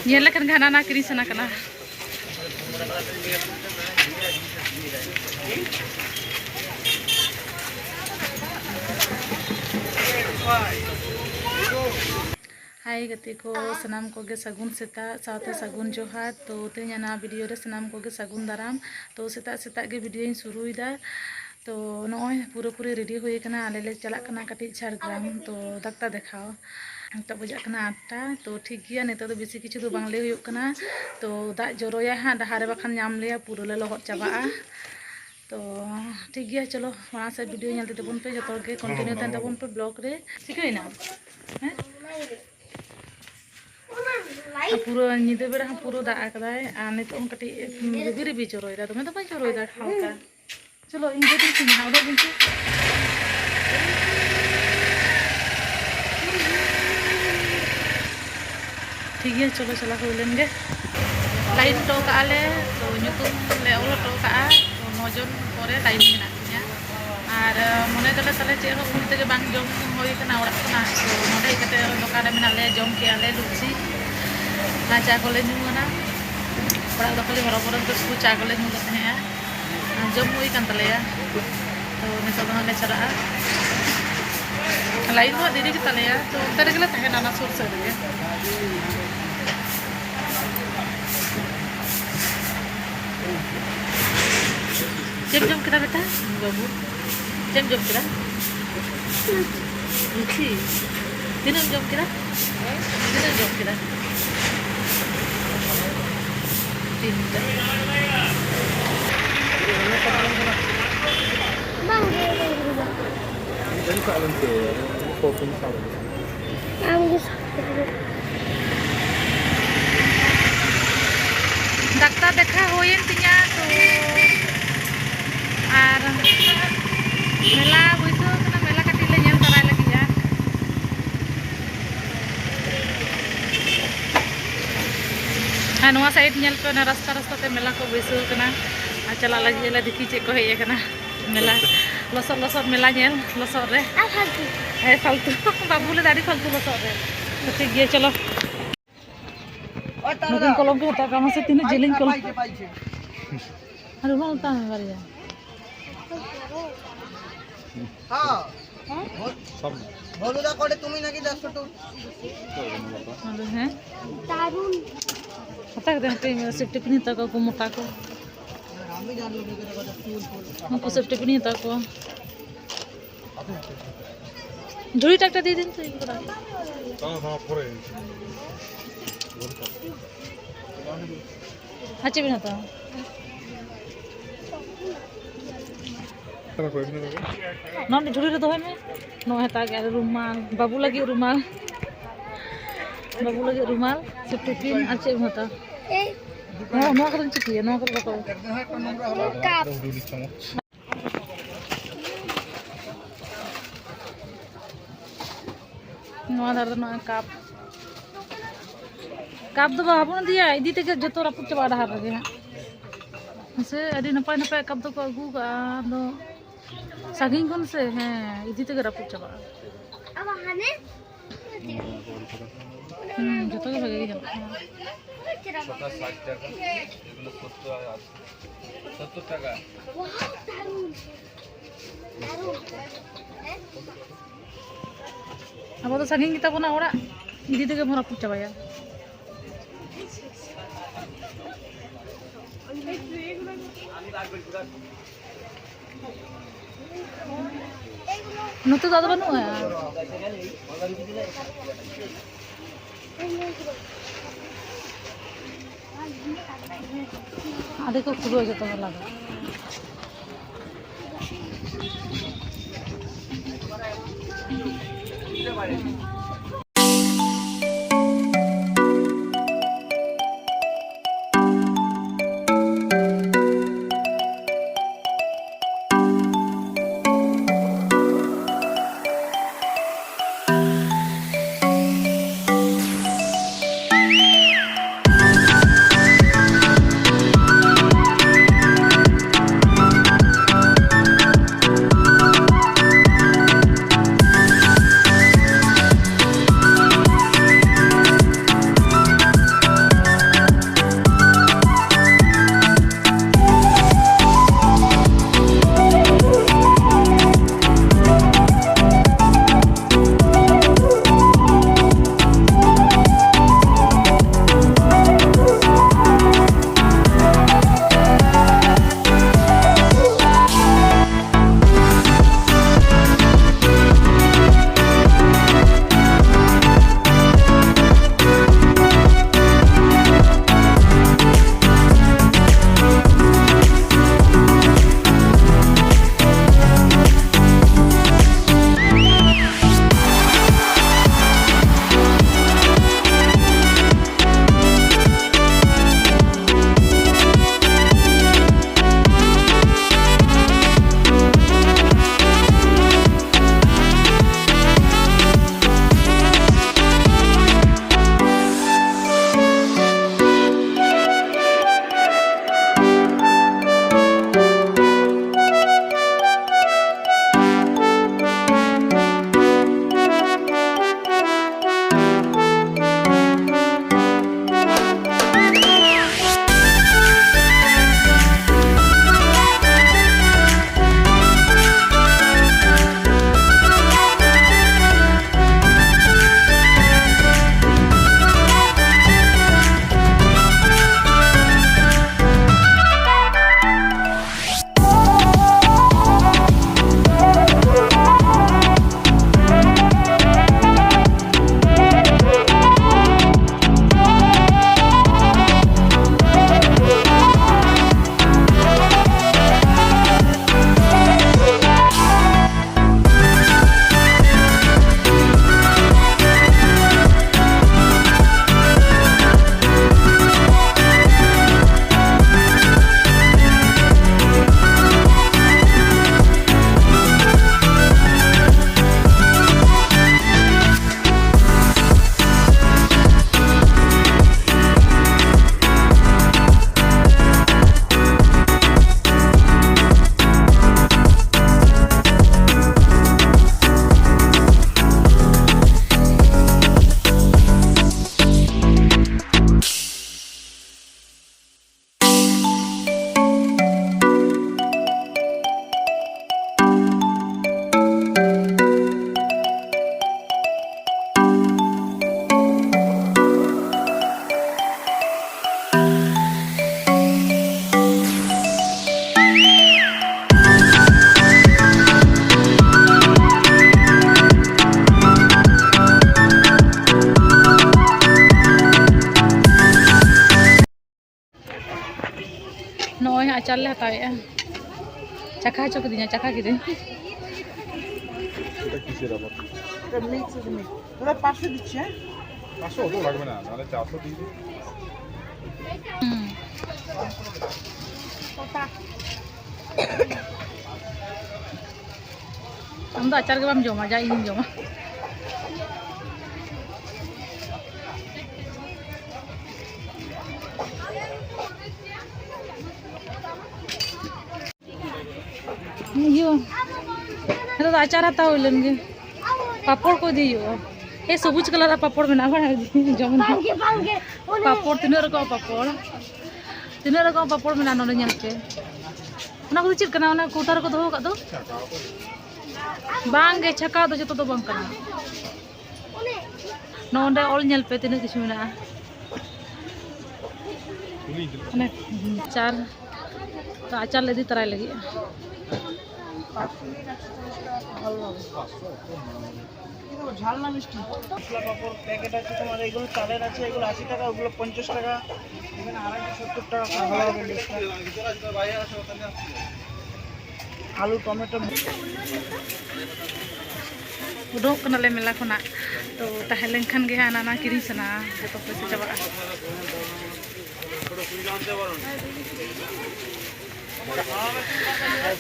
ये लेकिन घना ना करी सना कना हाय गति को सनाम को गे सगुन सेता साथ सगुन जोहार तो तेना वीडियो रे सनाम को गे सगुन दाराम तो सेता सेता गे वीडियो शुरूदा तो नॉय पूरी रेडी हुई कना आले ले चला कना कटी झारग्राम तो डाक्टर देखाओ तो बजा कना 8टा तो ठीक गया नेतो तो बेसी किछु तो बांगले हुई कना तो दाग जरोया हाँ डहारे बखान नाम लिया पूरा ले लहद चाबा तो ठीक गया चलो वहाँ से वीडियो नलते तबन पे जो के कंटिन्यू तन तबन पे ब्लॉग रे सिखाइना हैं पूरा निदे बेरा पूरा दाग आकदाय आ नेतो कटी रिबी जरोयदा तो मैं तो बाय जरोयदा हल्का चलो इंगे दिन सिंह आवडो बिंचे ठीक है चलो चला हो लेंगे लाइन तो काले तो nyutum ले ओलो तो का तो 9 जन परे टाइम मेना किया और मने दले तले चे हो उनते के बांग जम होई कना ओड़ा कना तो नोडे कते दोकान मेना ले जम के आले लुची लाचा कोले नुना ओड़ा दो खाली हरबर तो चा कोले नु कते है जम हुई kan तलेया तो नितो ले चला लाइन हो दीदी के तलेया तो उधर के तहे नाना सुर से रे जम करा बेटा बाबू जम करा रुचि दिन जम करा डाक्टर देखा होयन तिnya तो आर मेला बुझो कना मेला काटी ले ñel तराय लगी जा आ नवा साइड ñel पे ना रास्ता ते मेला को बैसो कना आ चला लगी ले देखी चे को हेय कना मेला लसर मेला ñel लसर रे ए फालतू बाबू ले दाढ़ी फालतू लसर रे तो ठीक है चलो नতুन कलम के हता कामा से तीन जिलिंग कलम अरे बोलता है बारिया हां सब बोलुदा कोडे তুমি নাকি 10 ছোট अरे हैं दारुन हता के पे सेफ्टी पिन तक को मोटा को আমি জানলো কি করে কথা ফুল हमको सेफ्टी पिन तक को झुड़ी टाकटा दे दिन तो ये करा हां परे अच्छे बिना था नॉन झुड़ी रे दोहे में नो हेता के रुमाल बाबू लगी रुमाल सेफ्टी पिन अच्छे होता नो करन चिकी नो कर बताओ काप नो दार नो काप दो बाबू दिया इदी ते जतो रापुट चबा डहार रे से अडी नपाय नपाय काप दो को अगू का दो सागिन कोन से हैं इदी ते रापुट चबा अब हाने जतो के भागे जा छोटा 60 টাকা এগুলো 70 টাকা अब तो सागिन kita कोना ओड़ा इदी ते के रापुट चबाया नतु दादा बनु है आधे को खुद हो जाता है लगा acar le hatawe'a. Chakha hocho kidinya, chakha kiding. এটা কিসের আবার? এটা মিক্স আছে মিক্স দাদা 500 দিচ্ছি হ্যাঁ 500 অত লাগবে না, নাহলে 400 দিয়ে দিই। Am do acar ge bam joma, ja inin joma. Iyo. Itu acar hatau lengi. Papor ko diyo. Sobuj kalar papor mena bana joma. Papor tino rokam papor. Tino rokam papor mena nonde nyalpe. Ona ko chit kana ona kotar ko doho ka do. Bang ge chaka do joto do bang kana. Nonde ol nyalpe tino kichu mena. Ane acar. तो आचार ले दी तराई लगी ঝাল না মিষ্টি মশলা পাপড় packet আছে তোমার এগুলো চালের আছে এগুলো 80 টাকা ওগুলো 50 টাকা এখানে 270 টাকা ভালো হবে লিস্টটা আলু টমেটো उडोक कना ले मेला खना तो ताहे लेनखान गे हाना ना किरी सना जतो पैसा चाबा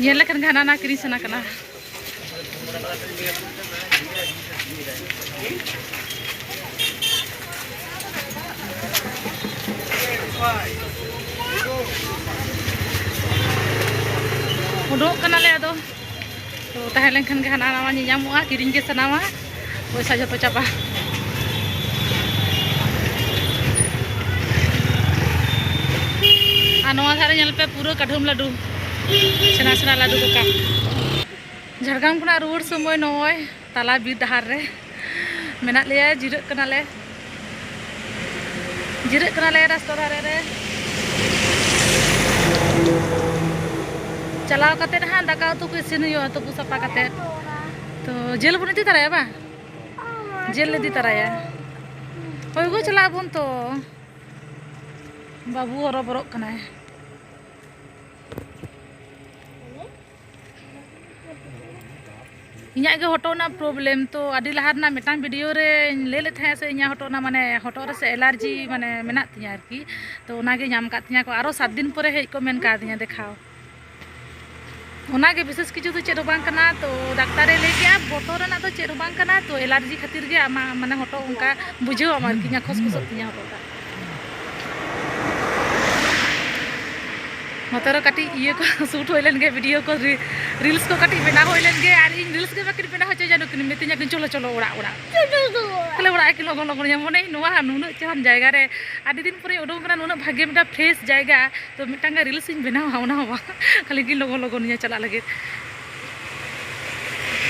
nyel lekan ga na kiri sana kana udok kana le ado to tahe lekan ga na ma nyamu'a kiring ge sana ma पैसा joto chaba anoa thare nyel pe puro kadhum ladu sena sena ladu doka Jhargam khona ruwar somoy noy tala bir dahar re menak leya jireuk kana le rasta dhare re chalaw kate ha daka utu ko isin huyo tupu sapa kate to jel bun idi taraya ba jel idi taraya hoy go chala bun to babu horo borok kana इन्या के हटो ना problem तो आदि लहार ना मिटांग video रे ले ले था से इन्या हटो ना माने हटो रे से एलर्जी माने मेना तिया आरकी तो ओना के नाम का तिया को आरो 7 दिन परे हे को मेन का दिया देखाओ ओना के विशेष किछु तो चेरो बांग कना तो डाक्टर ले के बोतोर ना तो चेरो बांग कना तो एलर्जी खातिर गे आमा माने हटो उनका बुझो अमार किया खसखस तिया हटो मतरो काटी ये को शूट होइलन गे वीडियो को रील्स को काटी बना होइलन गे आर इन रील्स के बाकी बना हो जानो कि मितिया कि चलो चलो ओड़ा कले ओड़ा के लगन लगन मने नोवा नुनु चहन जायगा रे आदि दिन परे उडों कना नुनु भाग्य मिटा फ्रेश जायगा तो मिटांगा रील्स इन बना हावना हवा खाली कि लगन लगन चला लगे